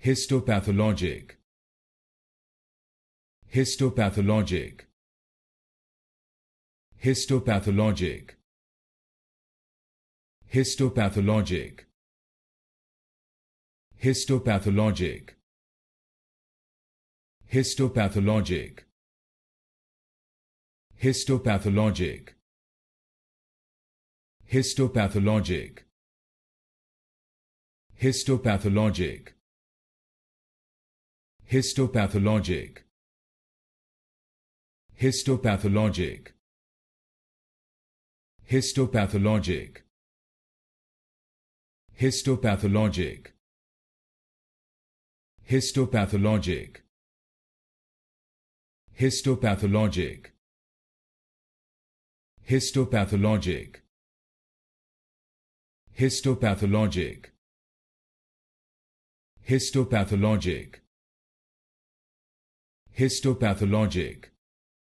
Histopathologic. Histopathologic. Histopathologic. Histopathologic. Histopathologic. Histopathologic. Histopathologic. Histopathologic. Histopathologic. Histopathologic. Histopathologic. Histopathologic. Histopathologic. Histopathologic. Histopathologic. Histopathologic. Histopathologic. Histopathologic. Histopathologic.